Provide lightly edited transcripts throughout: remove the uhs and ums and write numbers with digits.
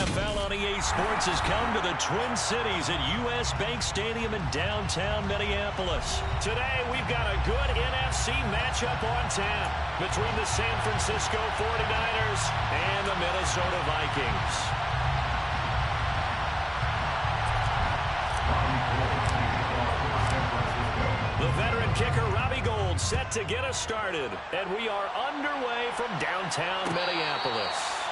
NFL on EA Sports has come to the Twin Cities at U.S. Bank Stadium in downtown Minneapolis. Today, we've got a good NFC matchup on tap between the San Francisco 49ers and the Minnesota Vikings. The veteran kicker, Robbie Gould, set to get us started. And we are underway from downtown Minneapolis.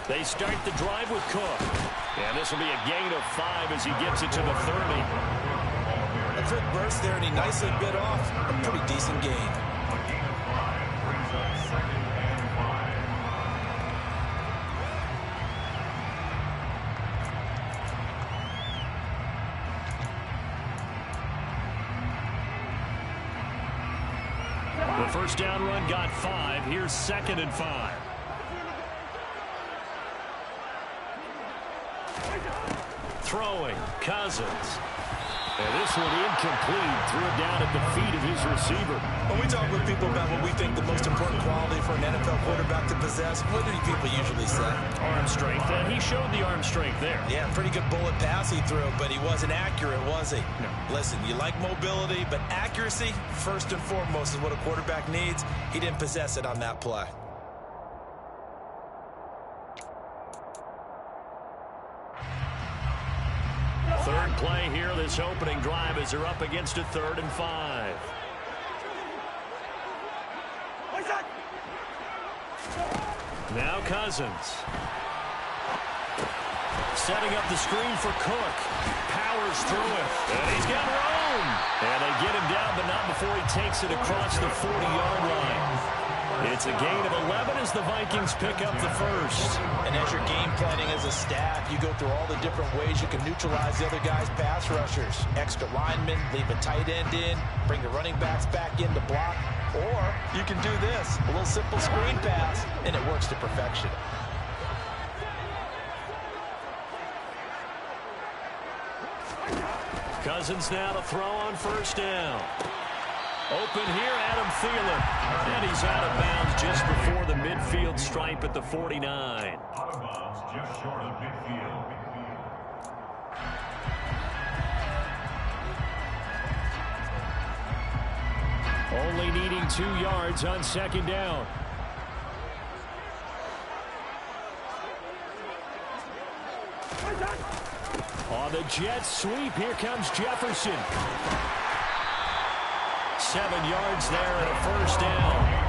They start the drive with Cook. And this will be a gain of 5 as he gets it to the 30. A quick burst there, and he nicely bit off a pretty decent gain. The first down run got 5. Here's 2nd and 5. Throwing, Cousins. And this one incomplete. Threw it down at the feet of his receiver. When we talk with people about what we think the most important quality for an NFL quarterback to possess, what do people usually say? Arm strength, and he showed the arm strength there. Yeah, pretty good bullet pass he threw, but he wasn't accurate, was he? No. Listen, you like mobility, but accuracy, first and foremost, is what a quarterback needs. He didn't possess it on that play. Third play here, this opening drive as they're up against a 3rd and 5. Now Cousins. Setting up the screen for Cook. Powers through it. And he's got room. And they get him down, but not before he takes it across the 40-yard line. It's a gain of 11 as the Vikings pick up the first. And as you're game planning as a staff, you go through all the different ways you can neutralize the other guy's pass rushers. Extra linemen, leave a tight end in, bring the running backs back in to block. Or you can do this, a little simple screen pass, and it works to perfection. Cousins now to throw on first down. Open here, Adam Thielen. And he's out of bounds just before the midfield stripe at the 49. Out of bounds just short of midfield. Only needing 2 yards on 2nd down. On the jet sweep, here comes Jefferson. 7 yards there and a first down.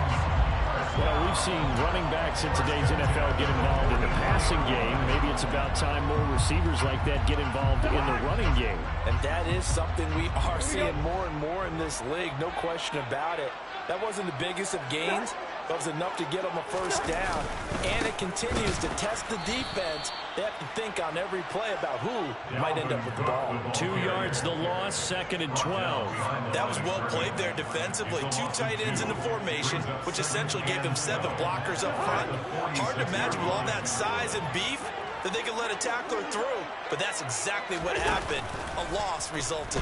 Well, we've seen running backs in today's NFL get involved in the passing game. Maybe it's about time more receivers like that get involved in the running game. And that is something we are seeing more and more in this league, no question about it. That wasn't the biggest of gains, That was enough to get them a first down. And it continues to test the defense. They have to think on every play about who might end up with the ball. 2 yards the loss, 2nd and 12. That was well played there defensively. 2 tight ends in the formation, which essentially gave them 7 blockers up front. Hard to imagine with all that size and beef that they could let a tackler through. But that's exactly what happened. A loss resulted.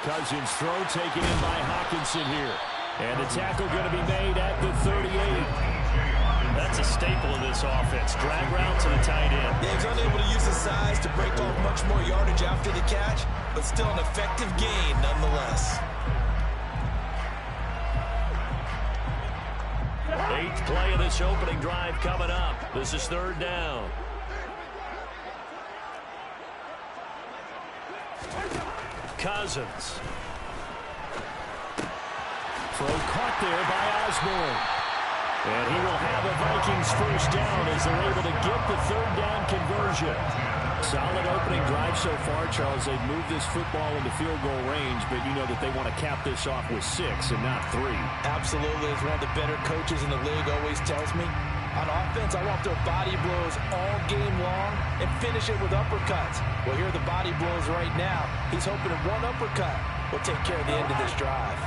Cousins throw taken in by Hawkinson here. And the tackle going to be made at the 38. That's a staple of this offense. Drag route to the tight end. Yeah, he's unable to use his size to break off much more yardage after the catch, but still an effective gain nonetheless. 8th play of this opening drive coming up. This is 3rd down. Cousins. Throw caught there by Osborne. And he will have a Vikings first down as they're able to get the 3rd down conversion. Solid opening drive so far, Charles. They've moved this football into field goal range, but you know that they want to cap this off with 6 and not 3. Absolutely. As one of the better coaches in the league always tells me, on offense, I want their body blows all game long and finish it with uppercuts. Well, here are the body blows right now. He's hoping that one uppercut will take care of the end of this drive.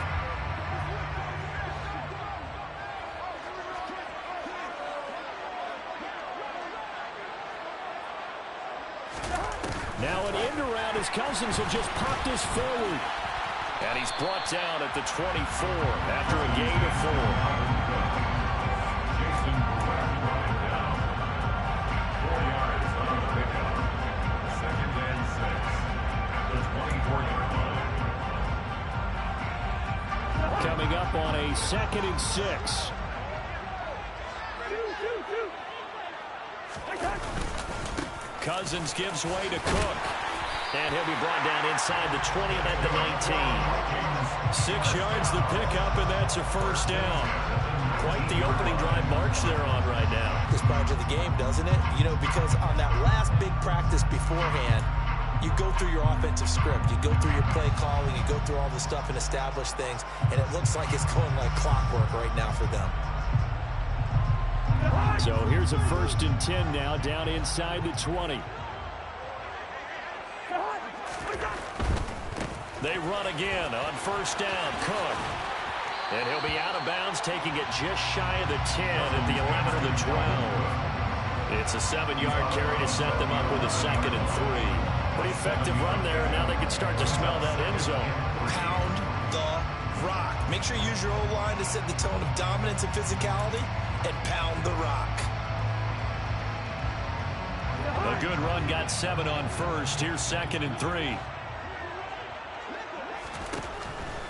Now an end around as Cousins will just pop this forward. And he's brought down at the 24 after a gain of 4. Coming up on a 2nd and 6. Cousins gives way to Cook. And he'll be brought down inside the 20 and at the 19. 6 yards the pickup, and that's a first down. Quite the opening drive march they're on right now. This part of the game, doesn't it? You know, because on that last big practice beforehand, you go through your offensive script. You go through your play calling. You go through all the stuff and establish things. And it looks like it's going like clockwork right now for them. So here's a 1st and 10 now, down inside the 20. They run again on 1st down. Cook. And he'll be out of bounds, taking it just shy of the 10 at the 11 or the 12. It's a 7-yard carry to set them up with a 2nd and 3. Pretty effective run there, and now they can start to smell that end zone. Pound the rock. Make sure you use your O-line to set the tone of dominance and physicality, and pound the rock. A good run, got 7 on 1st. Here's 2nd and 3.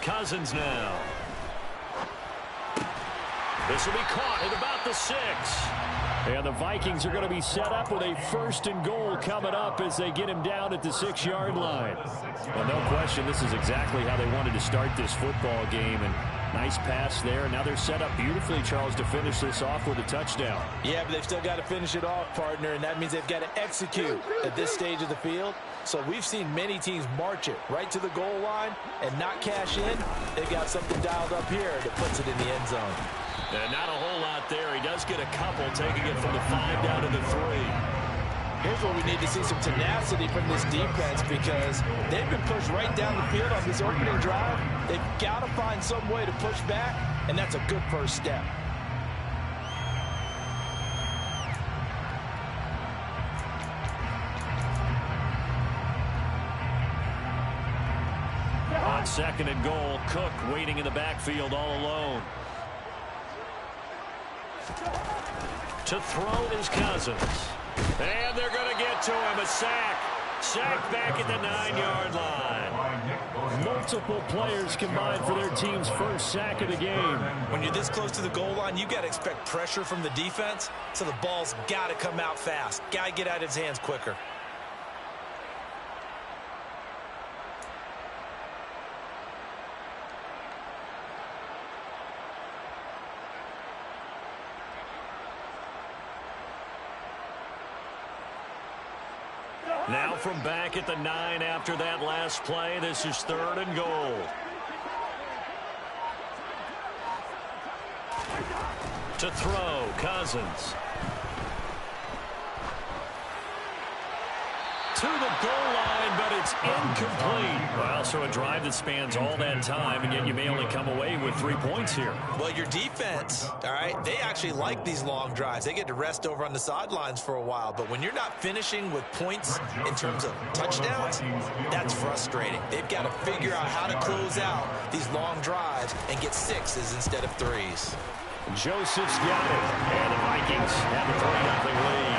Cousins now. This will be caught at about the 6. And the Vikings are going to be set up with a 1st and goal coming up as they get him down at the 6-yard line. Well, no question, this is exactly how they wanted to start this football game. And nice pass there. Now they're set up beautifully, Charles, to finish this off with a touchdown. Yeah, but they've still got to finish it off, partner, and that means they've got to execute at this stage of the field. So we've seen many teams march it right to the goal line and not cash in. They've got something dialed up here that puts it in the end zone. And not a whole lot there. He does get a couple, taking it from the 5 down to the 3. Here's where we need to see some tenacity from this defense, because they've been pushed right down the field on this opening drive. They've got to find some way to push back, and that's a good first step. On 2nd and goal, Cook waiting in the backfield all alone. To throw is Cousins. And they're going to get to him. A sack. Sack back at the 9-yard line. Multiple players combined for their team's first sack of the game. When you're this close to the goal line, you got to expect pressure from the defense. So the ball's got to come out fast. Got to get out of his hands quicker. Now from back at the 9 after that last play, this is 3rd and goal. To throw, Cousins. To the goal line, but it's incomplete. Well, so a drive that spans all that time, and yet you may only come away with 3 points here. Well, your defense, all right, they actually like these long drives. They get to rest over on the sidelines for a while. But when you're not finishing with points in terms of touchdowns, that's frustrating. They've got to figure out how to close out these long drives and get 6s instead of 3s. Joseph's got it, and the Vikings have a 3-0 lead.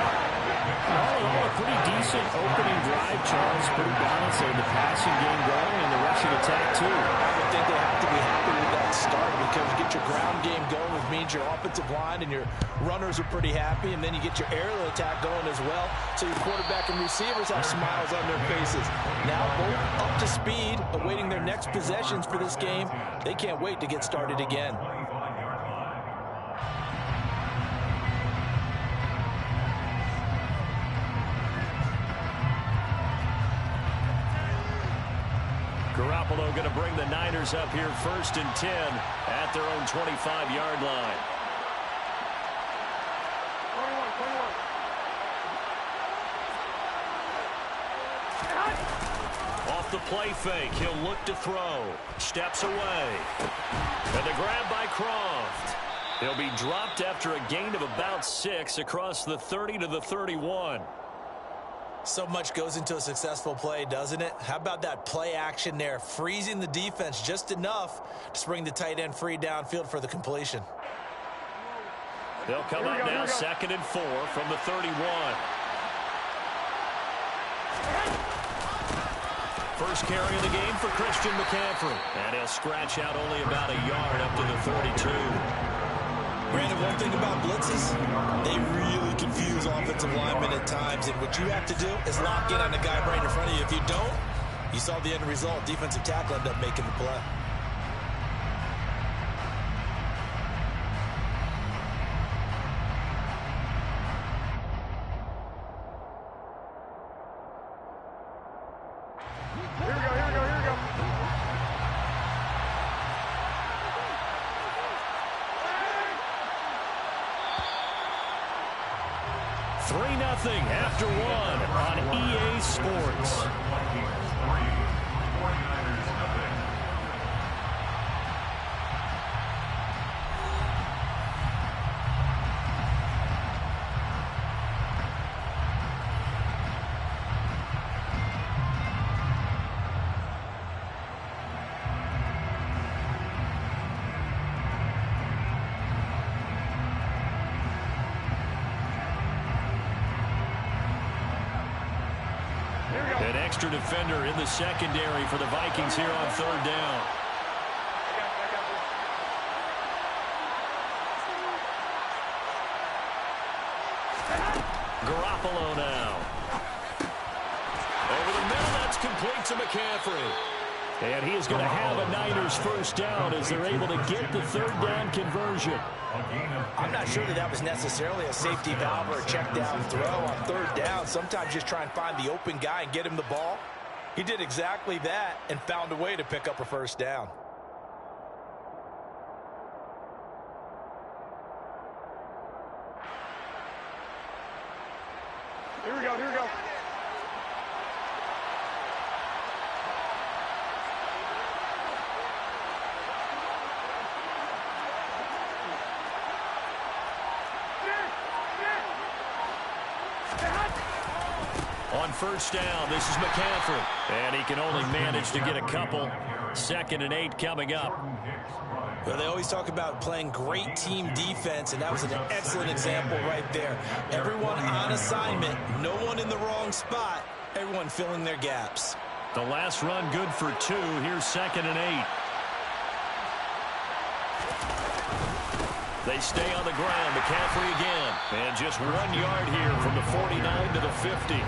All in all, a pretty decent opening drive, Charles. Pretty balanced. They had the passing game going and the rushing attack, too. I would think they have to be happy with that start because you get your ground game going, which means your offensive line and your runners are pretty happy, and then you get your aerial attack going as well, so your quarterback and receivers have smiles on their faces. Now both up to speed, awaiting their next possessions for this game. They can't wait to get started again. Garoppolo going to bring the Niners up here 1st and 10 at their own 25-yard line. Off the play fake, he'll look to throw. Steps away. And the grab by Croft. He'll be dropped after a gain of about 6 across the 30 to the 31. So much goes into a successful play, doesn't it? How about that play action there, freezing the defense just enough to bring the tight end free downfield for the completion. They'll come up now 2nd and 4 from the 31. First carry of the game for Christian McCaffrey. And he'll scratch out only about a yard up to the 32. Brandon, one thing about blitzes, they really confuse offensive linemen at times, and what you have to do is lock in on the guy right in front of you. If you don't, you saw the end result. Defensive tackle ended up making the play. Here we go. 3-0 after 1 on EA Sports. An extra defender in the secondary for the Vikings here on 3rd down. Garoppolo now. Over the middle, that's complete to McCaffrey. And he is going to have a Niners 1st down as they're able to get the 3rd down conversion. I'm not sure that was necessarily a safety valve or a check down throw on 3rd down. Sometimes just try and find the open guy and get him the ball. He did exactly that and found a way to pick up a 1st down. Here we go. On 1st down, this is McCaffrey. And he can only manage to get a couple. 2nd and 8 coming up. Well, they always talk about playing great team defense, and that was an excellent example right there. Everyone on assignment, no one in the wrong spot, everyone filling their gaps. The last run good for 2. Here's 2nd and 8. They stay on the ground. McCaffrey again. And just 1 yard here from the 49 to the 50.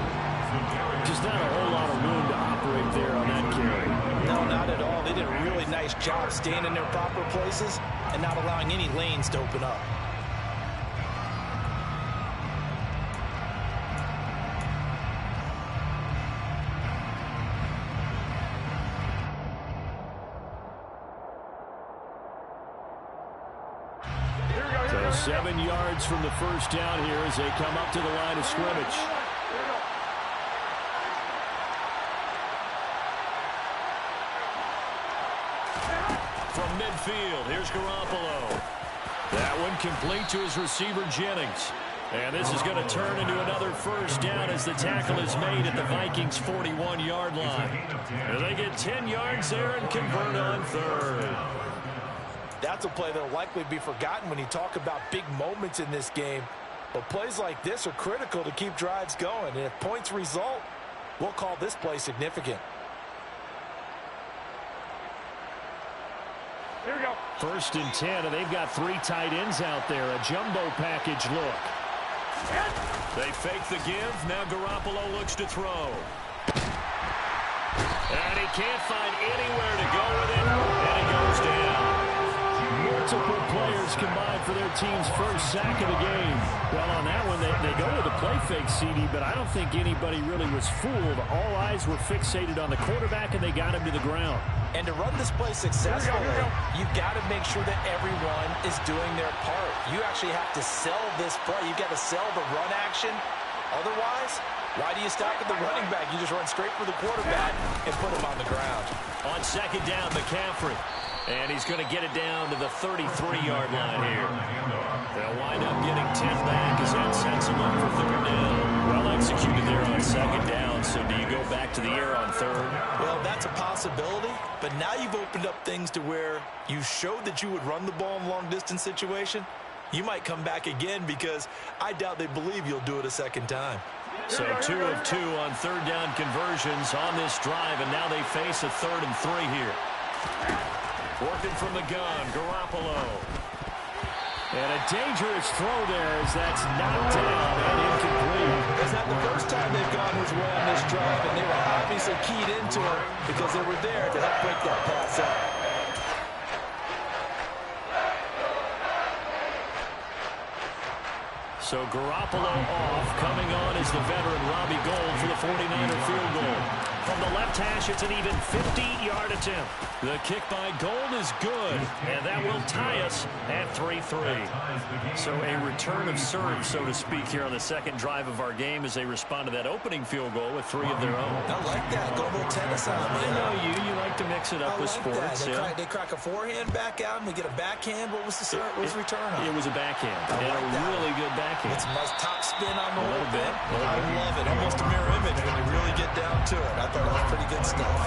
Just not a whole lot of room to operate there on that carry. No, not at all. They did a really nice job staying in their proper places and not allowing any lanes to open up. 7 yards from the first down here as they come up to the line of scrimmage. From midfield, here's Garoppolo. That one complete to his receiver, Jennings. And this is going to turn into another first down as the tackle is made at the Vikings' 41-yard line. And they get 10 yards there and convert on third. That's a play that will likely be forgotten when you talk about big moments in this game. But plays like this are critical to keep drives going. And if points result, we'll call this play significant. Here we go. 1st and 10, and they've got 3 tight ends out there. A jumbo package look. They fake the give. Now Garoppolo looks to throw. And he can't find anywhere to go with it. And he goes down. Multiple players combined for their team's first sack of the game. Well, on that one, they go with a play fake, CD, but I don't think anybody really was fooled. All eyes were fixated on the quarterback, and they got him to the ground. And to run this play successfully, you've got to make sure that everyone is doing their part. You actually have to sell this play. You've got to sell the run action. Otherwise, why do you stop at the running back? You just run straight for the quarterback and put him on the ground. On 2nd down, McCaffrey. And he's going to get it down to the 33-yard line here. They'll wind up getting 10 back as that sets him up for 3rd down. Well executed there on 2nd down. So do you go back to the air on 3rd? Well, that's a possibility. But now you've opened up things to where you showed that you would run the ball in a long-distance situation. You might come back again because I doubt they believe you'll do it a 2nd time. So 2 of 2 on 3rd down conversions on this drive. And now they face a 3rd and 3 here. Working from the gun, Garoppolo. And a dangerous throw there as that's knocked down and incomplete. It's not the first time they've gone his way on this drive, and they were obviously keyed into it because they were there to help break that pass up. So Garoppolo off. Coming on is the veteran Robbie Gould for the 49er field goal. From the left hash, it's an even 50-yard attempt. The kick by Gould is good, and that will tie us at 3-3. So a return of serve, so to speak, here on the 2nd drive of our game as they respond to that opening field goal with 3 of their own. I like that. Go a little tennis on it. I know you like to mix it up with sports. They crack a forehand back out, and they get a backhand. What was the return on? It was a backhand, and a really good backhand. It's a top spin on the little bit. I love it. Almost a mirror image when you really get down to it. I thought that was pretty good stuff.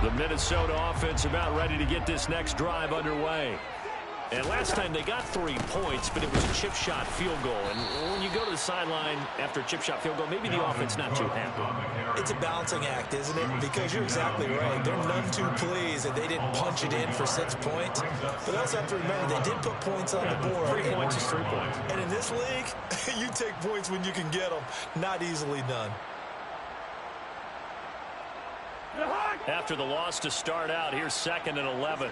The Minnesota offense about ready to get this next drive underway. And last time they got 3 points, but it was a chip shot field goal. And when you go to the sideline after a chip shot field goal, maybe the offense not too happy. It's a balancing act, isn't it? Because you're exactly right. They're none too pleased that they didn't punch it in for 6 points. But they also have to remember they did put points on the board. 3 points is 3 points. And in this league, you take points when you can get them. Not easily done. After the loss to start out, here's 2nd and 11.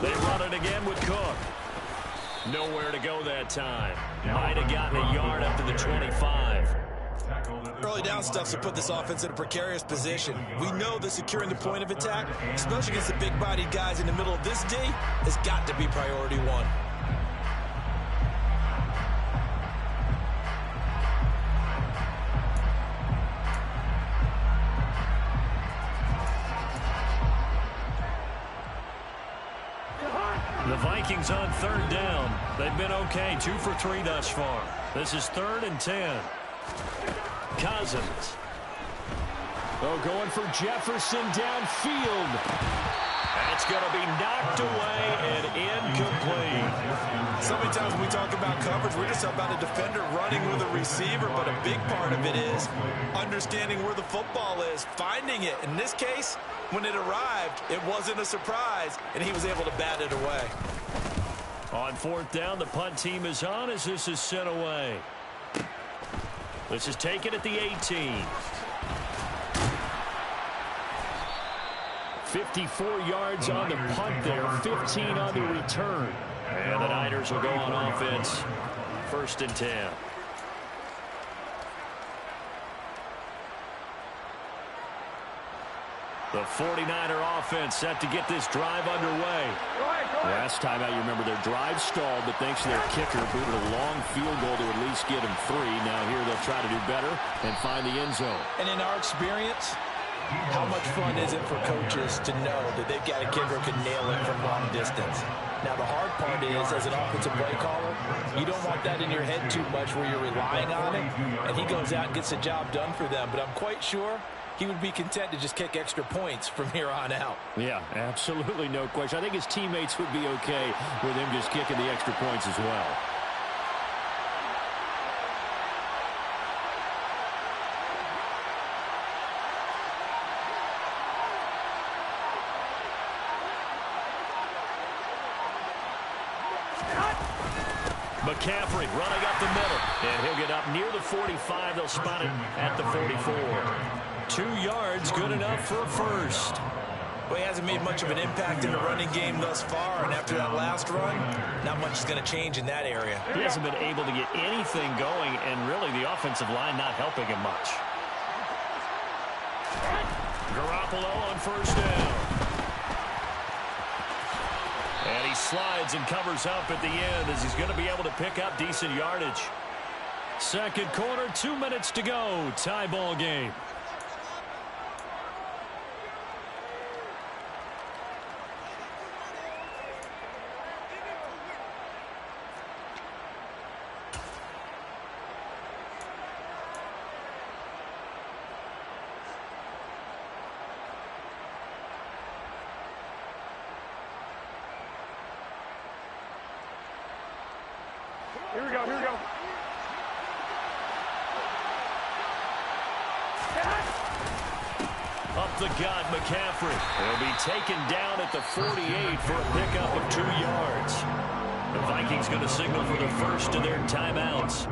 They run it again with Cook. Nowhere to go that time. Might have gotten a yard up to the 25. Early down stuff to put this offense in a precarious position. We know that securing the point of attack, especially against the big-bodied guys in the middle of this D, has got to be priority 1. The Vikings on 3rd down. They've been okay, 2 for 3 thus far. This is 3rd and 10. Cousins. Oh, going for Jefferson downfield. That's going to be knocked away and incomplete. So many times when we talk about coverage, we're just about a defender running with a receiver, but a big part of it is understanding where the football is, finding it. In this case, when it arrived, it wasn't a surprise, and he was able to bat it away. On 4th down, the punt team is on as this is sent away. This is taken at the 18. 54 yards on the punt there, 15 on the return. And the Niners will go on offense, 1st and 10. The 49er offense set to get this drive underway. Last time out, you remember their drive stalled, but thanks to their kicker, booted a long field goal to at least get them 3. Now here they'll try to do better and find the end zone. And in our experience, how much fun is it for coaches to know that they've got a kicker who can nail it from long distance? Now, the hard part is, as an offensive play caller, you don't want that in your head too much where you're relying on it, and he goes out and gets the job done for them. But I'm quite sure he would be content to just kick extra points from here on out. Yeah, absolutely no question. I think his teammates would be okay with him just kicking the extra points as well. McCaffrey running up the middle, and he'll get up near the 45. They'll spot it at the 44. 2 yards, good enough for a first. Well, he hasn't made much of an impact in the running game thus far, and after that last run, not much is going to change in that area. He hasn't been able to get anything going, and really the offensive line not helping him much. Garoppolo on 1st down. And he slides and covers up at the end as he's going to be able to pick up decent yardage. 2nd quarter, 2 minutes to go. Tie ball game. Here we go, here we go. Up the gut, McCaffrey. He'll be taken down at the 48 for a pickup of 2 yards. The Vikings going to signal for the first of their timeouts.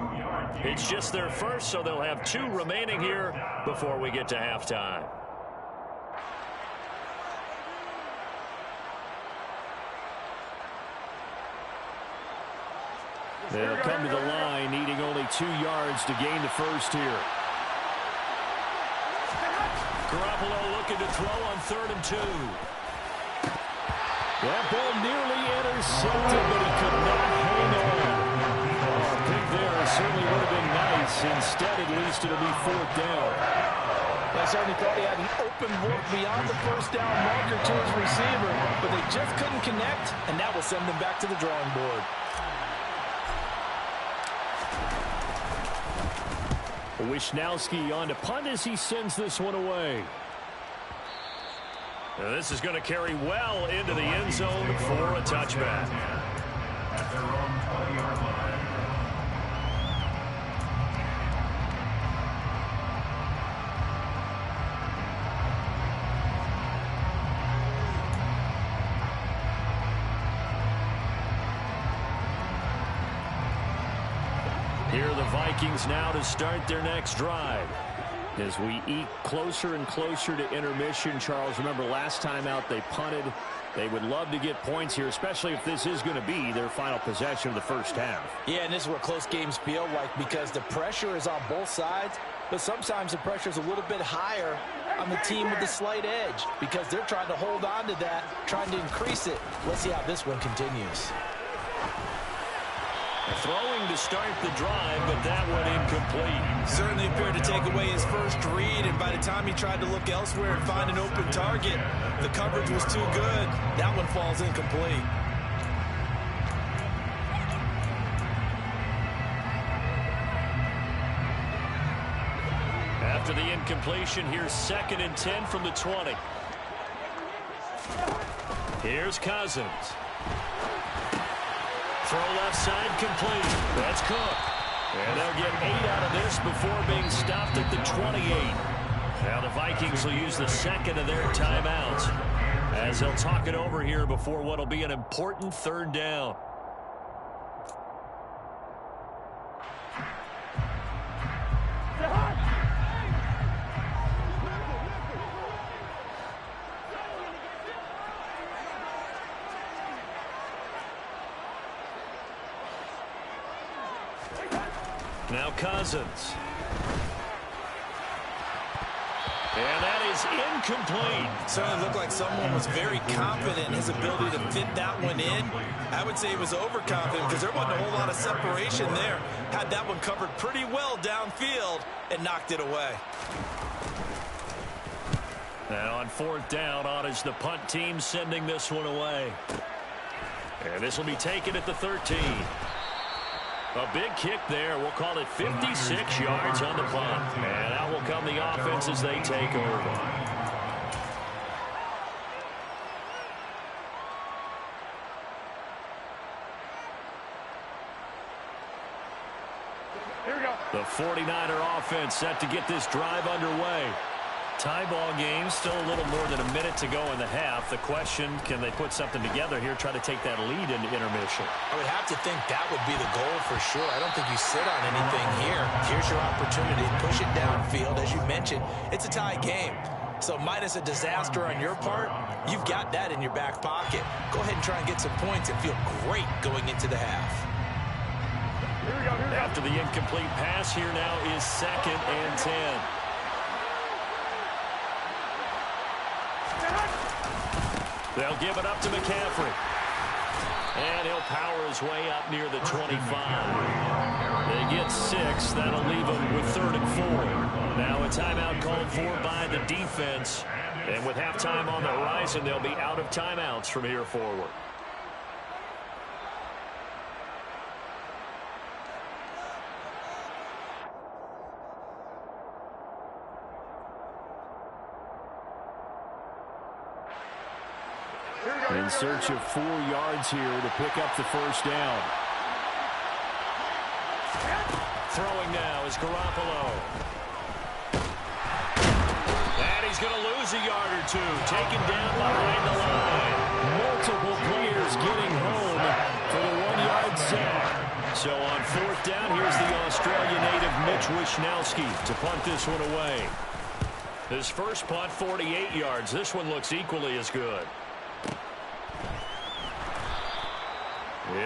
It's just their first, so they'll have 2 remaining here before we get to halftime. They'll come to the line, needing only 2 yards to gain the first here. Garoppolo looking to throw on 3rd and 2. That ball nearly intercepted, but he could not hang on. Oh, a pick there certainly would have been nice. Instead, at least it'll be 4th down. I certainly thought he had an open look beyond the 1st down marker to his receiver, but they just couldn't connect, and that will send them back to the drawing board. Wishnowski on to punt as he sends this one away. Now this is going to carry well into the end zone for a touchback. At their own 20-yard line. Here are the Vikings now to start their next drive. As we eke closer and closer to intermission, Charles, remember last time out they punted. They would love to get points here, especially if this is going to be their final possession of the first half. Yeah, and this is what close games feel like because the pressure is on both sides, but sometimes the pressure is a little bit higher on the team with the slight edge because they're trying to hold on to that, trying to increase it. Let's see how this one continues. Throwing to start the drive, but that one incomplete. Certainly appeared to take away his first read, and by the time he tried to look elsewhere and find an open target, the coverage was too good. That one falls incomplete. After the incompletion, here's 2nd and 10 from the 20. Here's Cousins. Throw left side complete. That's Cook. And they'll get 8 out of this before being stopped at the 28. Now the Vikings will use the 2nd of their timeouts as they'll talk it over here before what will be an important 3rd down. Now Cousins. And that is incomplete. Certainly looked like someone was very confident in his ability to fit that one in. I would say he was overconfident because there wasn't a whole lot of separation there. Had that one covered pretty well downfield and knocked it away. And on 4th down, on is the punt team sending this one away. And this will be taken at the 13. A big kick there. We'll call it 56 yards on the punt. And out will come the offense as they take over. Here we go. The 49er offense set to get this drive underway. Tie ball game, still a little more than a minute to go in the half. The question, can they put something together here, try to take that lead into intermission? I would have to think that would be the goal for sure. I don't think you sit on anything here. Here's your opportunity. Push it downfield. As you mentioned, it's a tie game. So minus a disaster on your part, you've got that in your back pocket. Go ahead and try and get some points and feel great going into the half. Here we go. Here we go. After the incomplete pass, here now is 2nd and 10. They'll give it up to McCaffrey. And he'll power his way up near the 25. They get 6. That'll leave them with 3rd and 4. Now a timeout called for by the defense. And with halftime on the horizon, they'll be out of timeouts from here forward. In search of 4 yards here to pick up the 1st down. Throwing now is Garoppolo. And he's going to lose a yard or 2. Taken down behind the line. Multiple players getting home for the 1-yard sack. So on 4th down, here's the Australian native Mitch Wishnowsky to punt this one away. His first punt, 48 yards. This one looks equally as good.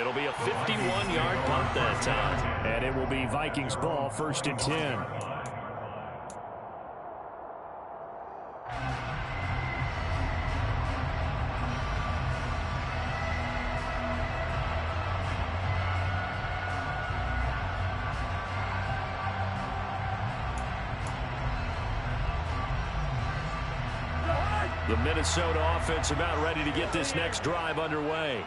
It'll be a 51-yard punt that time. And it will be Vikings ball, 1st and 10. The Minnesota offense about ready to get this next drive underway.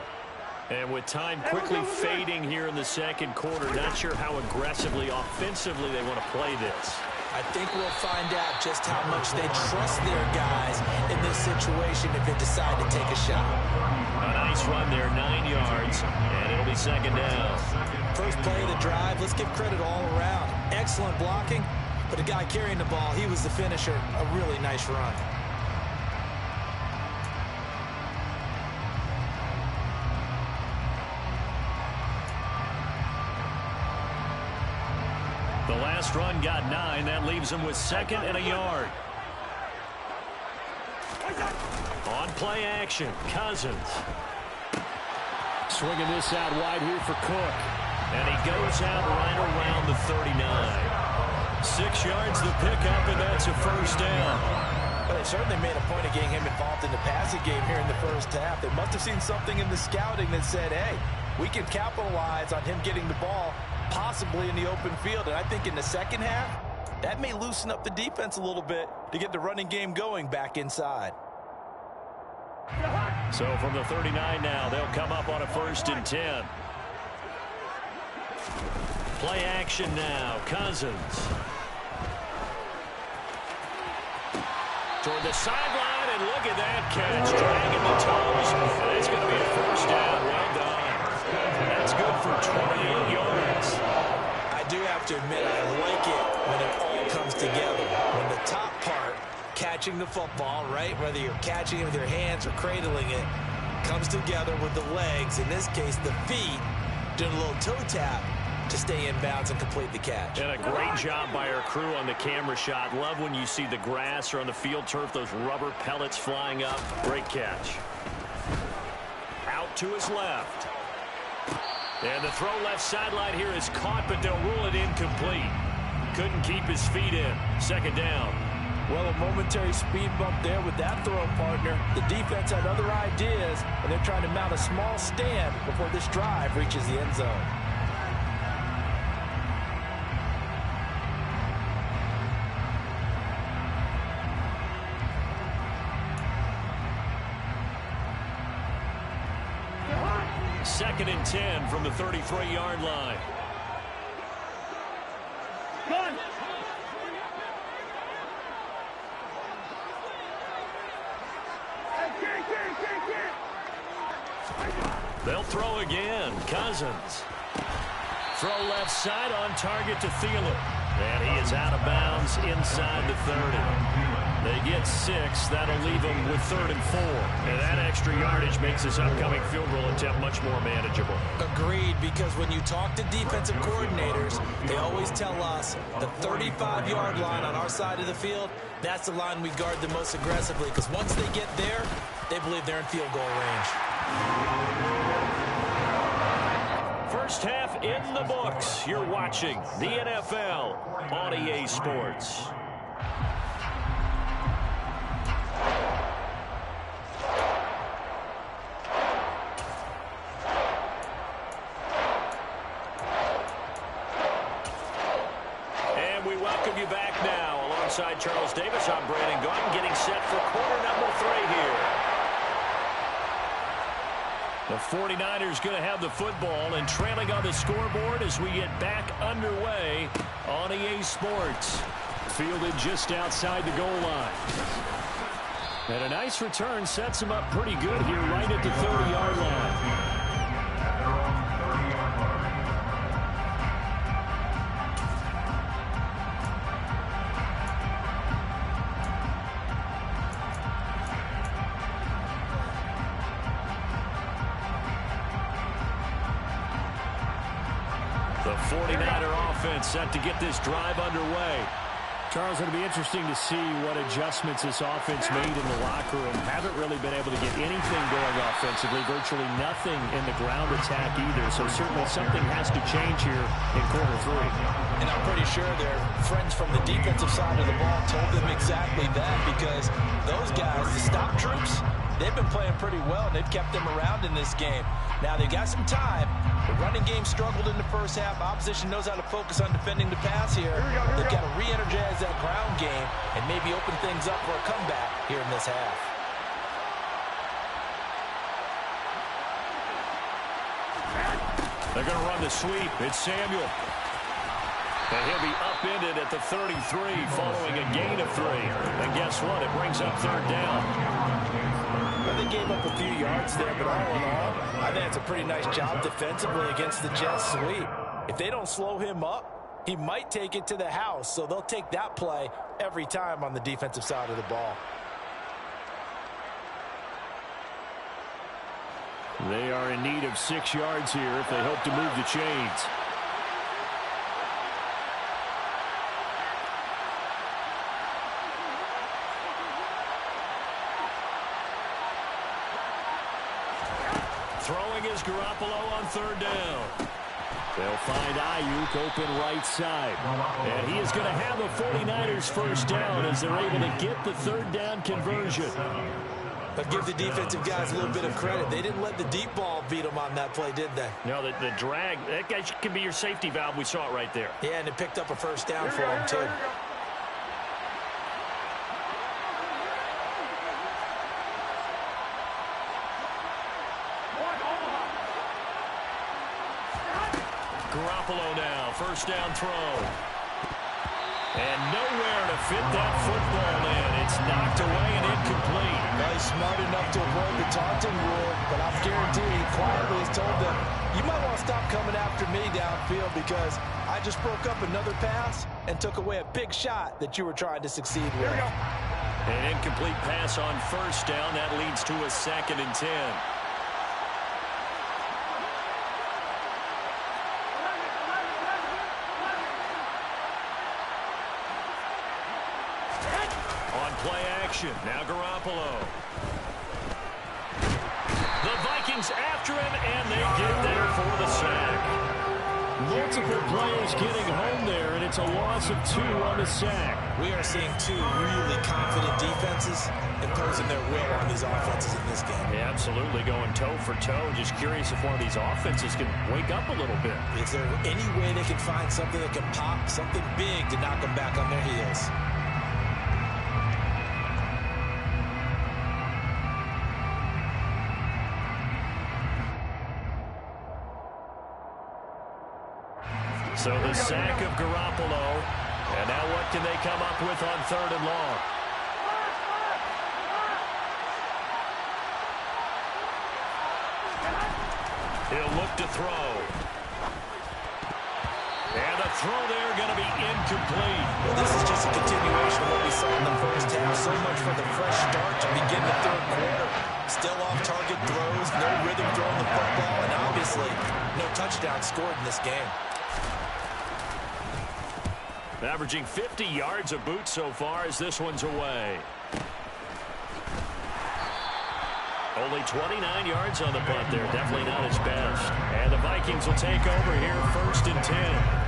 And with time quickly fading here in the 2nd quarter, not sure how aggressively, offensively they want to play this. I think we'll find out just how much they trust their guys in this situation if they decide to take a shot. A nice run there, 9 yards, and it'll be 2nd down. First play of the drive, let's give credit all around. Excellent blocking, but the guy carrying the ball, he was the finisher. A really nice run. The last run got 9. That leaves him with 2nd and a yard. On play action, Cousins. Swinging this out wide here for Cook. And he goes out right around the 39. 6 yards the pickup, and that's a 1st down. Well, they certainly made a point of getting him involved in the passing game here in the 1st half. They must have seen something in the scouting that said, hey, we can capitalize on him getting the ball possibly in the open field. And I think in the 2nd half, that may loosen up the defense a little bit to get the running game going back inside. So from the 39 now, they'll come up on a 1st and 10. Play action now, Cousins. Toward the sideline, and look at that catch, dragging the toes. It's going to be a 1st down. Well done. That's good for 28 yards. I do have to admit, I like it when it all comes together. When the top part, catching the football, right, whether you're catching it with your hands or cradling it, comes together with the legs, in this case the feet, doing a little toe tap to stay in bounds and complete the catch. And a great job by our crew on the camera shot. Love when you see the grass or on the field turf, those rubber pellets flying up. Great catch. Out to his left. And the throw left sideline here is caught, but they'll rule it incomplete. Couldn't keep his feet in. Second down. Well, a momentary speed bump there with that throw, partner. The defense had other ideas, and they're trying to mount a small stand before this drive reaches the end zone. Second and 10 from the 33-yard line. They'll throw again. Cousins. Throw left side on target to Thielen. And he is out of bounds inside the 30. They get 6. That'll leave them with 3rd and 4. And that extra yardage makes this upcoming field goal attempt much more manageable. Agreed, because when you talk to defensive coordinators, they always tell us the 35-yard line on our side of the field, that's the line we guard the most aggressively, because once they get there, they believe they're in field goal range. First half in the books. You're watching the NFL on EA Sports. And we welcome you back now. Alongside Charles Davis, I'm Brandon Gaudin, getting set for quarter number 3 here. The 49ers going to have the football and trailing on the scoreboard as we get back underway on EA Sports. Fielded just outside the goal line. And a nice return sets him up pretty good here right at the 30-yard line. The 49er offense set to get this drive underway. Charles, it'll be interesting to see what adjustments this offense made in the locker room. Haven't really been able to get anything going offensively, virtually nothing in the ground attack either. So certainly something has to change here in quarter 3. And I'm pretty sure their friends from the defensive side of the ball told them exactly that, because those guys, the stop troops, they've been playing pretty well, and they've kept them around in this game. Now, they've got some time. The running game struggled in the first half. Opposition knows how to focus on defending the pass here. They've got to re-energize that ground game and maybe open things up for a comeback here in this half. They're going to run the sweep. It's Samuel. And he'll be upended at the 33 following a gain of 3. And guess what? It brings up 3rd down. Well, they gave up a few yards there, but all in all, I think it's a pretty nice job defensively against the Jets sweep. If they don't slow him up, he might take it to the house, so they'll take that play every time on the defensive side of the ball. They are in need of 6 yards here if they hope to move the chains. Throwing is Garoppolo on 3rd down. They'll find Ayuk open right side. And he is going to have the 49ers first down as they're able to get the 3rd down conversion. But give the defensive guys a little bit of credit. They didn't let the deep ball beat them on that play, did they? No, the drag, that guy can be your safety valve. We saw it right there. Yeah, and it picked up a first down for him, too. Garoppolo now, first down throw. And nowhere to fit that football in. It's knocked away and incomplete. Well, he's smart enough to avoid the taunting rule, but I'm guaranteed he quietly has told them, you might want to stop coming after me downfield because I just broke up another pass and took away a big shot that you were trying to succeed with. An incomplete pass on first down. That leads to a 2nd and 10. Play action. Now Garoppolo. The Vikings after after him, and they get there for the sack. Multiple players getting home there, and it's a loss of 2 on the sack. We are seeing 2 really confident defenses imposing their will on these offenses in this game. Yeah, absolutely, going toe for toe. Just curious if one of these offenses can wake up a little bit. Is there any way they can find something that can pop, something big to knock them back on their heels? So the sack of Garoppolo. And now what can they come up with on 3rd and long? He'll look to throw. And the throw there going to be incomplete. Well, this is just a continuation of what we saw in the first half. So much for the fresh start to begin the 3rd quarter. Still off-target throws, no rhythm throwing the football, and obviously no touchdown scored in this game. Averaging 50 yards a boot so far as this one's away. Only 29 yards on the punt there. Definitely not his best. And the Vikings will take over here 1st and 10.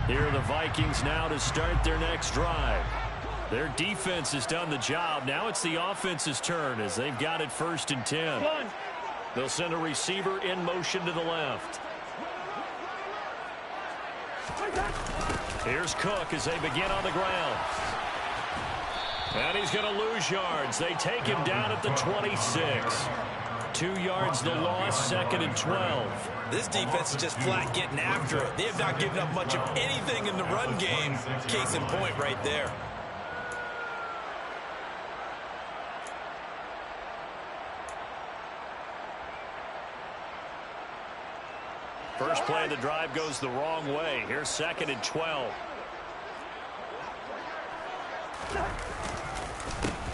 Here are the Vikings now to start their next drive. Their defense has done the job. Now it's the offense's turn as they've got it 1st and 10. They'll send a receiver in motion to the left. Here's Cook as they begin on the ground. And he's going to lose yards. They take him down at the 26. 2 yards the loss, 2nd and 12. This defense is just flat getting after it. They have not given up much of anything in the run game. Case in point right there. First play of the drive goes the wrong way. Here's 2nd and 12.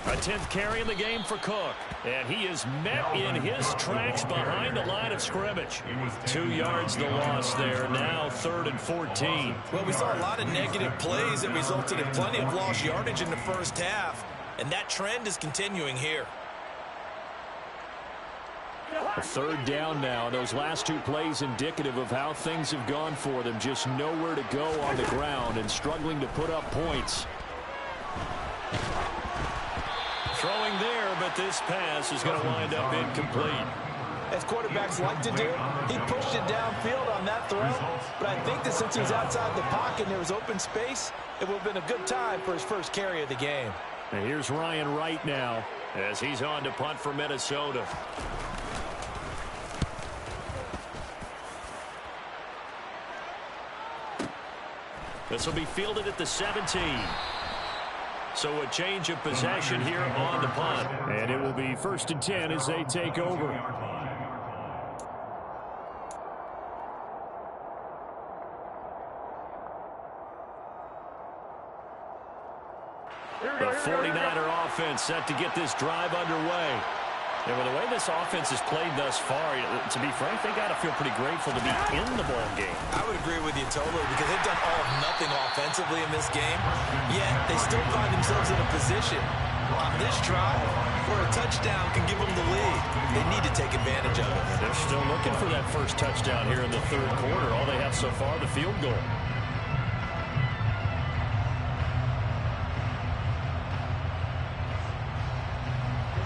A 10th carry in the game for Cook. And he is met in his tracks behind the line of scrimmage. 2 yards the loss there. Now 3rd and 14. Well, we saw a lot of negative plays that resulted in plenty of lost yardage in the first half. And that trend is continuing here. A 3rd down now. Those last 2 plays indicative of how things have gone for them. Just nowhere to go on the ground and struggling to put up points. Throwing there, but this pass is going to wind up incomplete. As quarterbacks like to do, he pushed it downfield on that throw. But I think that since he was outside the pocket and there was open space, it would have been a good time for his first carry of the game. And here's Ryan Wright now as he's on to punt for Minnesota. This will be fielded at the 17. So a change of possession here on the punt. And it will be 1st and 10 as they take over. The 49er offense set to get this drive underway. And with the way this offense has played thus far, to be frank, they got to feel pretty grateful to be in the ball game. I would agree with you totally because they've done all of nothing offensively in this game, yet they still find themselves in a position on this drive where a touchdown can give them the lead. They need to take advantage of it. They're still looking for that first touchdown here in the 3rd quarter. All they have so far, the field goal.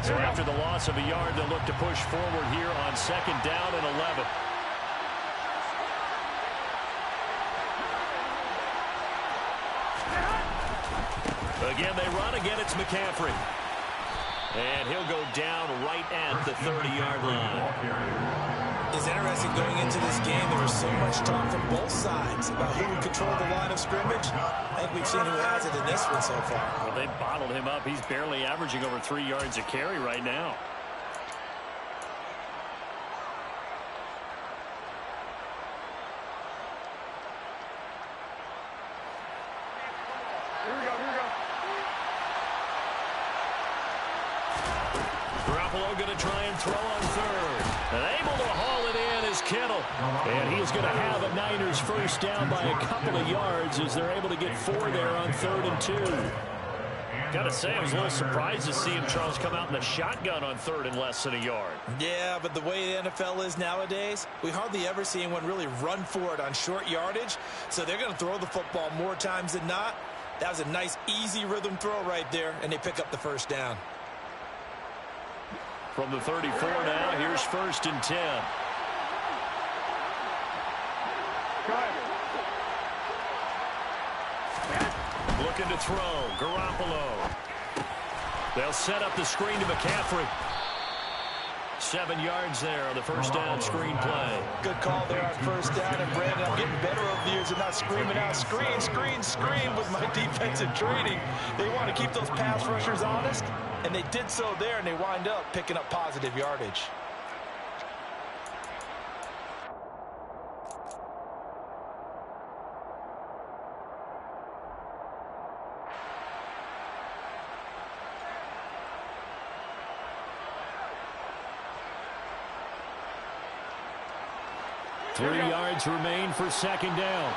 So after the loss of a yard, they'll look to push forward here on 2nd down and 11. Again, they run. Again, it's McCaffrey. And he'll go down right at the 30-yard line. It's interesting going into this game. There was so much talk from both sides about who would control the line of scrimmage. I think we've seen who has it in this one so far. Well, they bottled him up. He's barely averaging over 3 yards a carry right now. Garoppolo going to try and throw on 3rd. And able to haul is Kittle. And he is going to have a Niners first down by a couple of yards as they're able to get 4 there on 3rd and 2. Got to say, I was a little surprised to see him, Charles, come out in the shotgun on 3rd and less than a yard. Yeah, but the way the NFL is nowadays, we hardly ever see anyone really run for it on short yardage. So they're going to throw the football more times than not. That was a nice, easy rhythm throw right there, and they pick up the first down. From the 34 now, here's 1st and 10. Looking to throw. Garoppolo. They'll set up the screen to McCaffrey. 7 yards there on the first down screen play. Good call there on first down. And, Brandon, I'm getting better over the years and not screaming out, screen, screen, screen with my defensive training. They want to keep those pass rushers honest, and they did so there, and they wind up picking up positive yardage. Three yards remain for second down.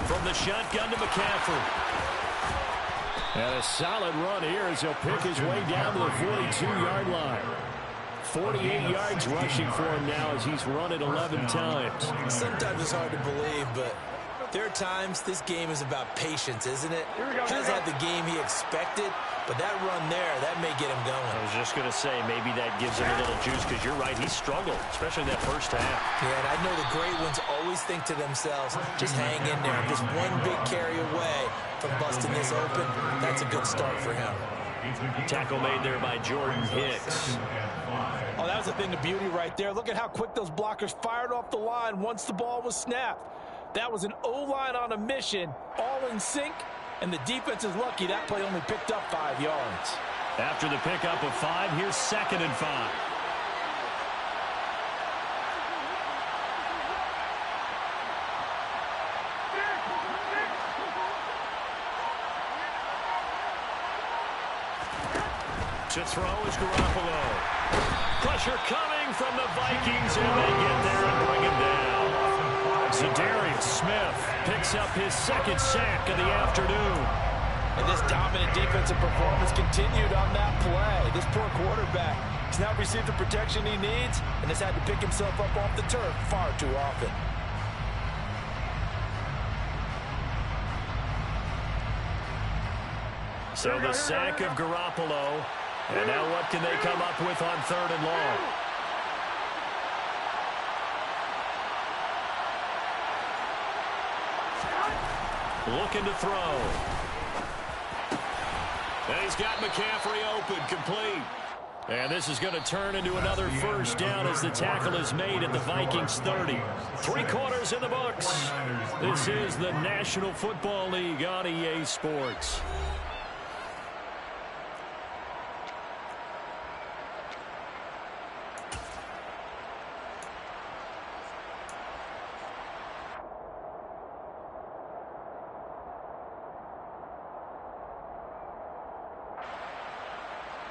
From the shotgun to McCaffrey. And a solid run here as he'll pick his way down to the 42-yard line. 48 yards rushing for him now as he's run it 11 times. Sometimes it's hard to believe, but there are times this game is about patience, isn't it? He doesn't have the game he expected, but that run there, that may get him going. I was just going to say, maybe that gives him a little juice, because you're right, he struggled, especially that first half. Yeah, and I know the great ones always think to themselves, just hang in there. I'm just one big carry away from busting this open. That's a good start for him. Tackle made there by Jordan Hicks. Oh, that was a thing of beauty right there. Look at how quick those blockers fired off the line once the ball was snapped. That was an O-line on a mission, all in sync, and the defense is lucky that play only picked up 5 yards. After the pickup of 5, here's 2nd and 5. To throw is Garoppolo. Pressure coming from the Vikings, and they get there and bring him down. Zadarius Smith picks up his 2nd sack of the afternoon. And this dominant defensive performance continued on that play. This poor quarterback has now received the protection he needs and has had to pick himself up off the turf far too often. So the sack of Garoppolo. And now what can they come up with on 3rd and long? Looking to throw. And he's got McCaffrey open, complete. And this is going to turn into another first down as the tackle is made at the Vikings 30. 3 quarters in the books. This is the National Football League on EA Sports.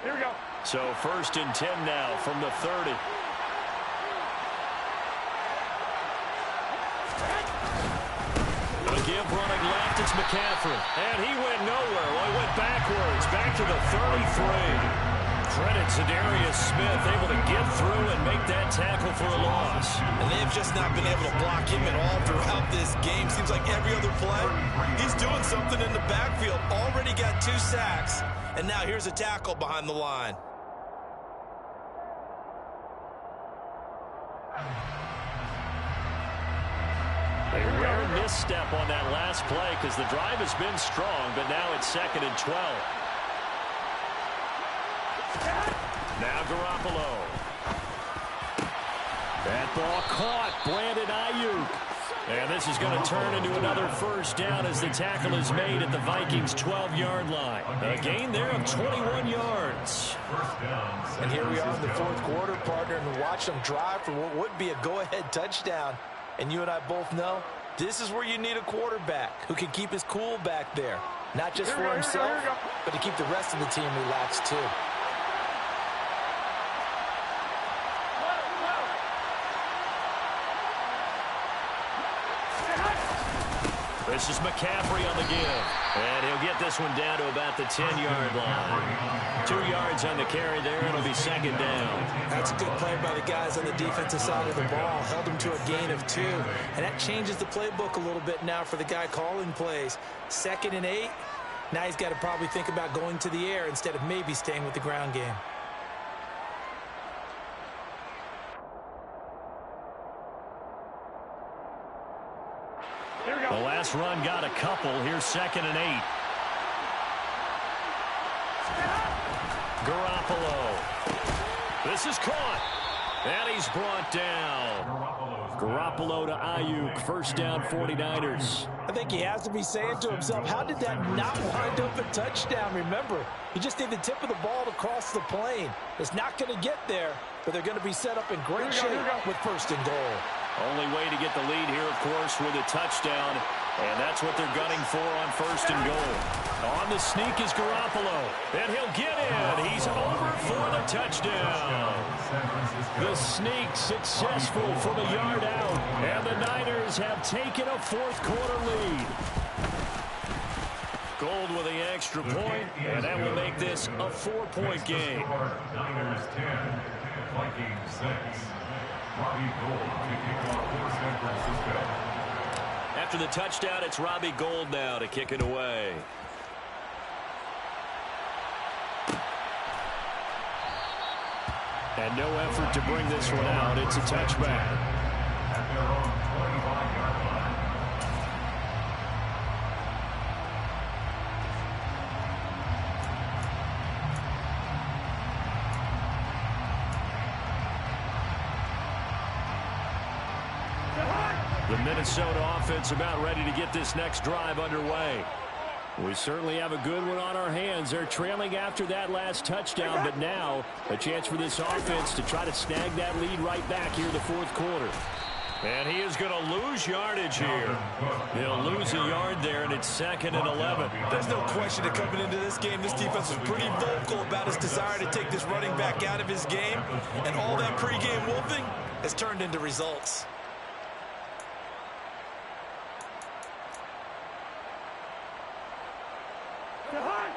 Here we go. So 1st and 10 now from the 30. A give running left, it's McCaffrey. And he went nowhere. Well, he went backwards, back to the 33. Credit to Zadarius Smith, able to get through and make that tackle for a loss. And they've just not been able to block him at all throughout this game. Seems like every other play, he's doing something in the backfield. Already got 2 sacks. And now here's a tackle behind the line. A rare misstep on that last play because the drive has been strong, but now it's 2nd and 12. Now Garoppolo. That ball caught. Brandon Ayuk. And this is going to turn into another first down as the tackle is made at the Vikings' 12-yard line. A gain there of 21 yards. And here we are in the 4th quarter, partner, and watch them drive for what would be a go-ahead touchdown. And you and I both know this is where you need a quarterback who can keep his cool back there. Not just for himself, but to keep the rest of the team relaxed too. This is McCaffrey on the give. And he'll get this one down to about the 10-yard line. 2 yards on the carry there. It'll be second down. That's a good play by the guys on the defensive side of the ball. Held him to a gain of 2. And that changes the playbook a little bit now for the guy calling plays. 2nd and 8. Now he's got to probably think about going to the air instead of maybe staying with the ground game. The last run got a couple. Here's 2nd and 8. Garoppolo. This is caught. And he's brought down. Garoppolo to Ayuk. First down, 49ers. I think he has to be saying to himself, how did that not wind up a touchdown? Remember, you just need the tip of the ball to cross the plane. It's not going to get there, but they're going to be set up in great shape with 1st and goal. Only way to get the lead here, of course, with a touchdown. And that's what they're gunning for on 1st and goal. On the sneak is Garoppolo. And he'll get in. He's over for the touchdown. The sneak successful from a yard out. And the Niners have taken a 4th quarter lead. Gold with the extra point. And that will make this a 4-point game. Niners 10, Vikings 6. Robbie Gould kicking off for San Francisco. After the touchdown, it's Robbie Gould now to kick it away. And no effort to bring this one out. It's a touchback. At their own 25-yard line. The Minnesota offense about ready to get this next drive underway. We certainly have a good one on our hands. They're trailing after that last touchdown, but now a chance for this offense to try to snag that lead right back here in the 4th quarter. And he is going to lose yardage here. He'll lose a yard there, and it's 2nd and 11. There's no question that coming into this game, this defense was pretty vocal about his desire to take this running back out of his game, and all that pregame wolfing has turned into results.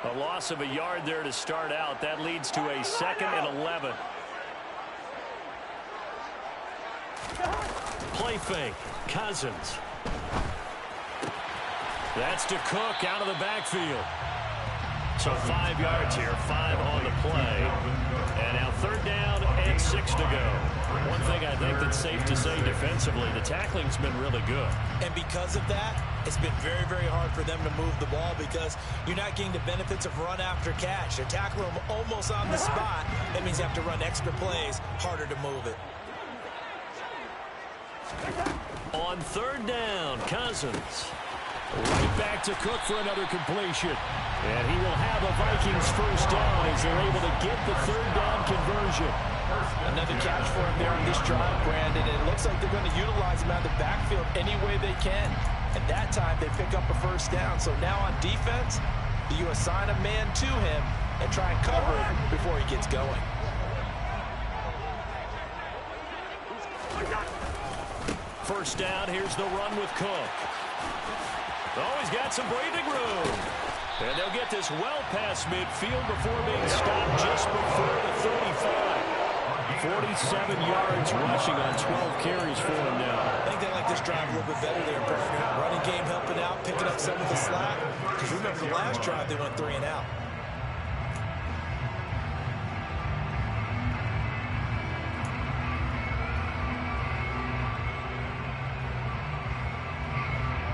A loss of a yard there to start out. That leads to a 2nd and 11. Play fake. Cousins. That's to Cook out of the backfield. So 5 yards here, 5 on the play. And now 3rd down and 6 to go. One thing I think that's safe to say defensively, the tackling's been really good. And because of that, it's been very, very hard for them to move the ball because you're not getting the benefits of run after catch. They're tackling them almost on the spot. That means you have to run extra plays, harder to move it. On 3rd down, Cousins. Right back to Cook for another completion. And he will have a Vikings 1st down as they're able to get the 3rd down conversion. Another catch for him there on this drive, Brandon. And it looks like they're going to utilize him out of the backfield any way they can. And that time they pick up a 1st down. So now on defense, you assign a man to him and try and cover him before he gets going. First down, here's the run with Cook. Oh, he's got some breathing room. And they'll get this well past midfield before being stopped just before the 35. 47 yards rushing on 12 carries for him now. I think they like this drive a little bit better there, partner. Running game helping out, picking up some of the slack. Because remember the last drive, they went 3 and out.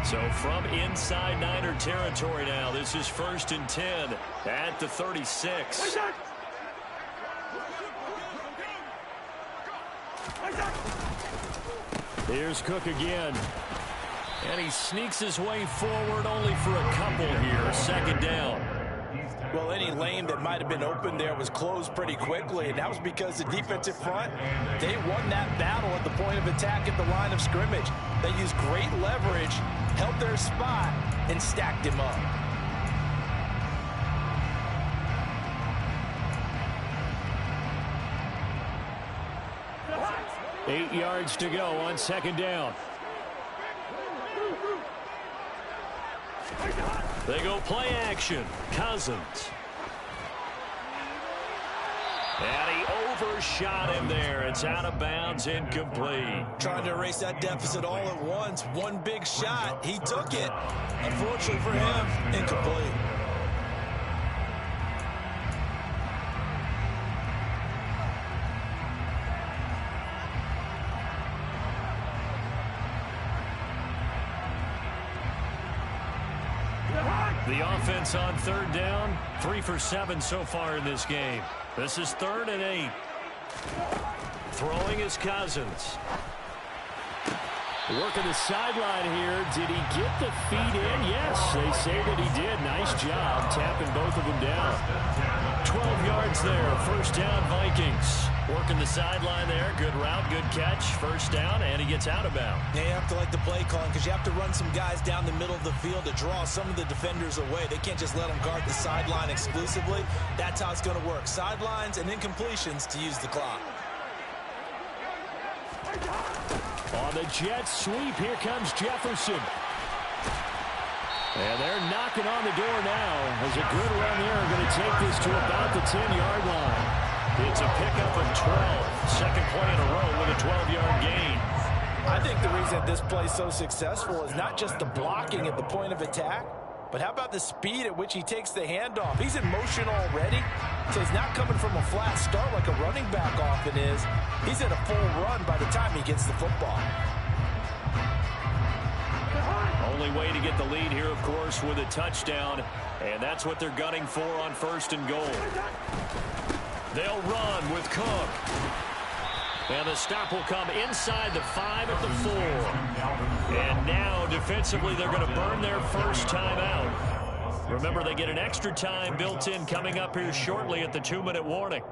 So from inside Niner territory now, this is 1st and 10 at the 36. Here's Cook again. And he sneaks his way forward only for a couple here. 2nd down. Well, any lane that might have been open there was closed pretty quickly, and that was because the defensive front, they won that battle at the point of attack at the line of scrimmage. They used great leverage, held their spot, and stacked him up. $8 yards to go on 2nd down. They go play action. Cousins. And he overshot him there. It's out of bounds, incomplete. Trying to erase that deficit all at once. One big shot. He took it. Unfortunately for him, incomplete. The offense on third down, 3 for 7 so far in this game. This is 3rd and 8. Throwing is Cousins. Working the sideline here. Did he get the feet in? Yes, they say that he did. Nice job tapping both of them down. 12 yards there. First down, Vikings. Working the sideline there. Good route, good catch. First down, and he gets out of bounds. Yeah, you have to like the play calling because you have to run some guys down the middle of the field to draw some of the defenders away. They can't just let them guard the sideline exclusively. That's how it's going to work. Sidelines and incompletions to use the clock. On the jet sweep, here comes Jefferson. And they're knocking on the door now. There's a good run here. Going to take this to about the 10-yard line. It's a pickup of 12. Second play in a row with a 12-yard gain. I think the reason this play is so successful is not just the blocking at the point of attack, but how about the speed at which he takes the handoff? He's in motion already, so he's not coming from a flat start like a running back often is. He's in a full run by the time he gets the football. Only way to get the lead here, of course, with a touchdown, and that's what they're gunning for on 1st and goal. They'll run with Cook. And the stop will come inside the 5 at the 4. And now, defensively, they're going to burn their first time out. Remember, they get an extra time built in coming up here shortly at the 2-minute warning.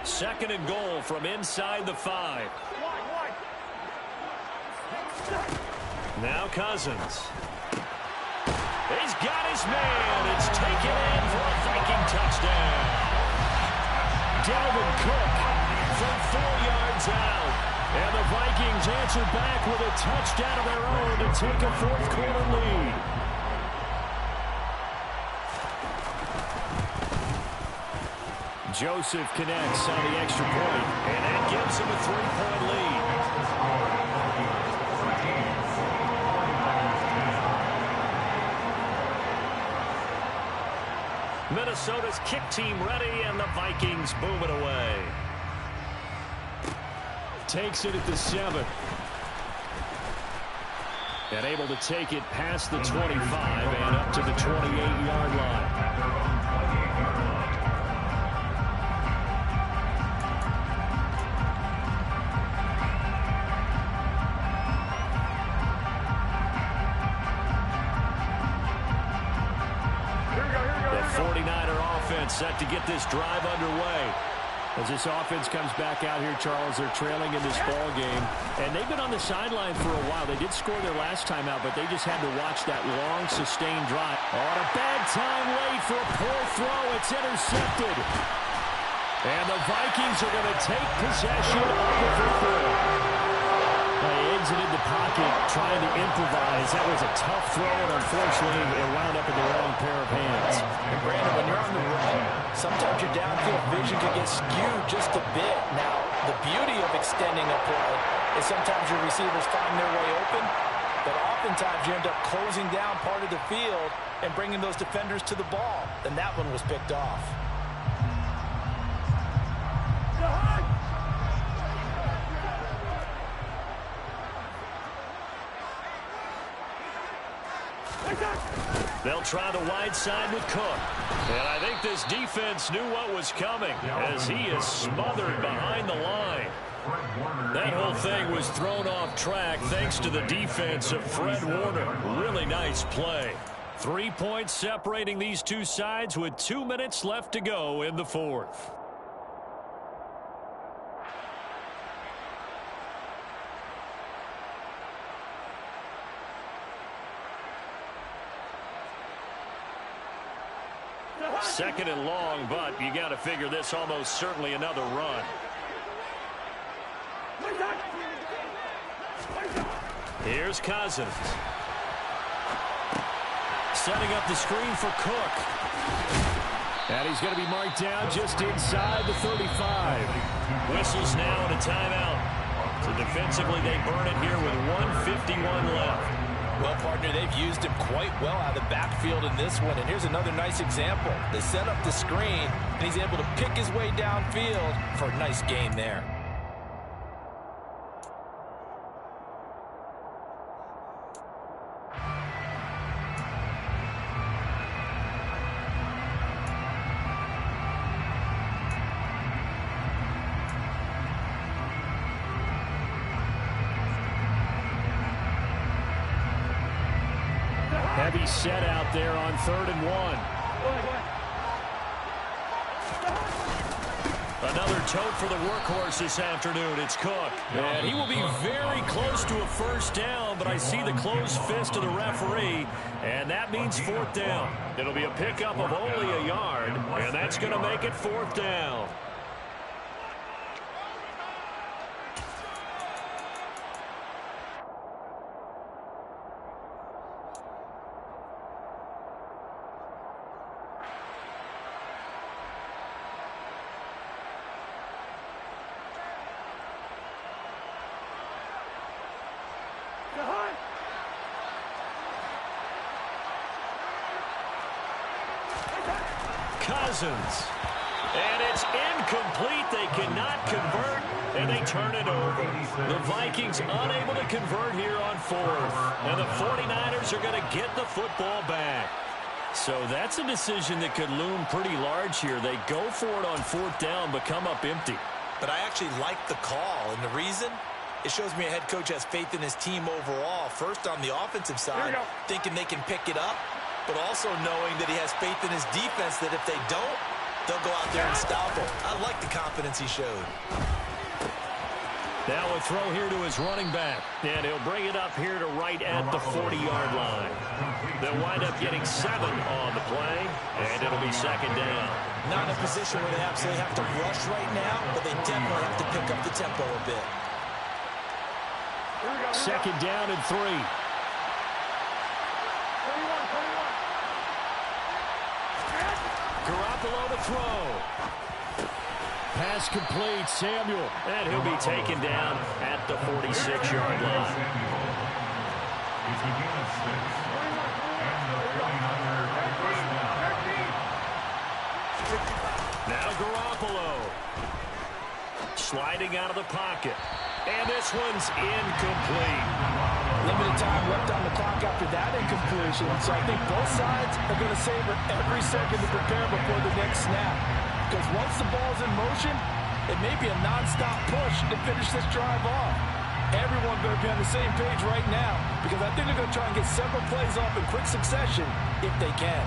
Second and goal from inside the 5. Now Cousins. He's got his man. It's taken in for a Viking touchdown. Dalvin Cook from 4 yards out. And the Vikings answer back with a touchdown of their own to take a 4th quarter lead. Joseph connects on the extra point, and that gives him a 3-point lead. Minnesota's kick team ready, and the Vikings boom it away. Takes it at the 7. And able to take it past the 25 and up to the 28-yard line. Set to get this drive underway. As this offense comes back out here, Charles, they're trailing in this ball game, and they've been on the sideline for a while. They did score their last time out, but they just had to watch that long, sustained drive. On a bad time late for a poor throw. It's intercepted. And the Vikings are going to take possession of the football. They exited the pocket trying to improvise. That was a tough throw, and unfortunately, it wound up in the wrong pair of hands. And Brandon, when you're on the run, sometimes your downfield vision can get skewed just a bit. Now, the beauty of extending a play is sometimes your receivers find their way open, but oftentimes you end up closing down part of the field and bringing those defenders to the ball. And that one was picked off. They'll try the wide side with Cook. And I think this defense knew what was coming as he is smothered behind the line. That whole thing was thrown off track thanks to the defense of Fred Warner. Really nice play. 3 points separating these two sides with 2 minutes left to go in the 4th. Second and long, but you got to figure this almost certainly another run. Here's Cousins. Setting up the screen for Cook. And he's going to be marked down just inside the 35. Whistles now and a timeout. So defensively, they burn it here with 1:51 left. Well, partner, they've used him quite well out of the backfield in this one. And here's another nice example. They set up the screen, and he's able to pick his way downfield for a nice gain there. Heavy set out there on 3rd and 1. Another tote for the workhorse this afternoon. It's Cook. And he will be very close to a first down, but I see the closed fist of the referee, and that means 4th down. It'll be a pickup of only a yard, and that's going to make it 4th down. Cousins. And it's incomplete. They cannot convert, and they turn it over. The Vikings unable to convert here on 4th. And the 49ers are going to get the football back. So that's a decision that could loom pretty large here. They go for it on 4th down, but come up empty. But I actually like the call, and the reason? It shows me a head coach has faith in his team overall. First on the offensive side, thinking they can pick it up, but also knowing that he has faith in his defense that if they don't, they'll go out there and stop him. I like the confidence he showed. Now a throw here to his running back, and he'll bring it up here to right at the 40-yard line. They'll wind up getting 7 on the play, and it'll be 2nd down. Not in a position where they absolutely have to rush right now, but they definitely have to pick up the tempo a bit. 2nd down and 3. Garoppolo to throw. Pass complete, Samuel. And he'll be taken down at the 46-yard line. Now Garoppolo. Sliding out of the pocket. And this one's incomplete. Limited time left on the clock after that incompletion. So I think both sides are going to savor every second to prepare before the next snap. Because once the ball's in motion, it may be a nonstop push to finish this drive off. Everyone better be on the same page right now, because I think they're going to try and get several plays off in quick succession if they can.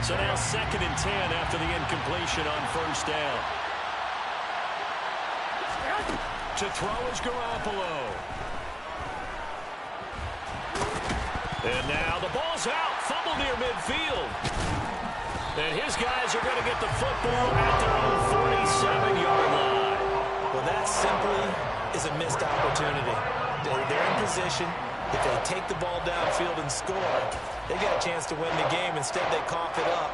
So now 2nd and 10 after the incompletion on 1st down. To throw is Garoppolo. And now the ball's out. Fumble near midfield. And his guys are going to get the football at their own 47-yard line. Well, that simply is a missed opportunity. They're in position. If they take the ball downfield and score, they got a chance to win the game. Instead, they cough it up.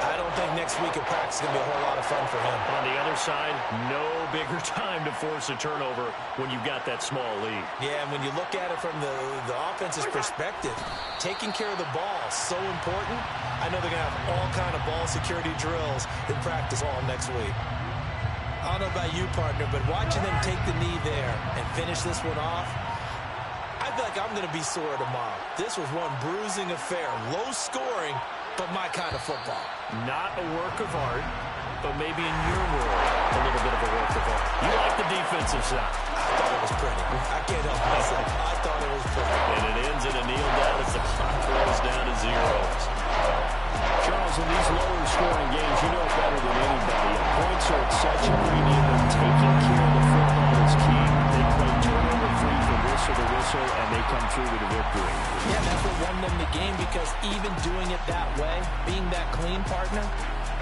I don't think next week at practice is going to be a whole lot of fun for him. On the other side, no bigger time to force a turnover when you've got that small lead. Yeah, and when you look at it from the offense's perspective, taking care of the ball is so important. I know they're going to have all kind of ball security drills in practice all next week. I don't know about you, partner, but watching them take the knee there and finish this one off, I feel like I'm going to be sore tomorrow. This was one bruising affair. Low scoring, but my kind of football. Not a work of art, but maybe in your world, a little bit of a work of art. You like the defensive side. I thought it was pretty. I can't help myself. I thought it was pretty. And it ends in a kneel down as the clock rolls down to 0. Charles, Charles, in these lower scoring games, you know better than anybody. Points are at such a premium, and taking care of the football is key. They play turnover-free from whistle to whistle, and they come through with a victory. Yeah, that's what won them the game, because even doing it that way, being that clean partner,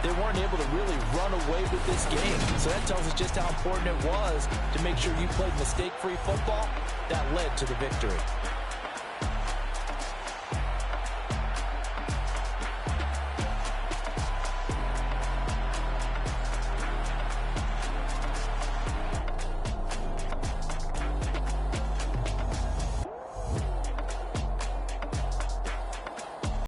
they weren't able to really run away with this game. So that tells us just how important it was to make sure you played mistake-free football. That led to the victory.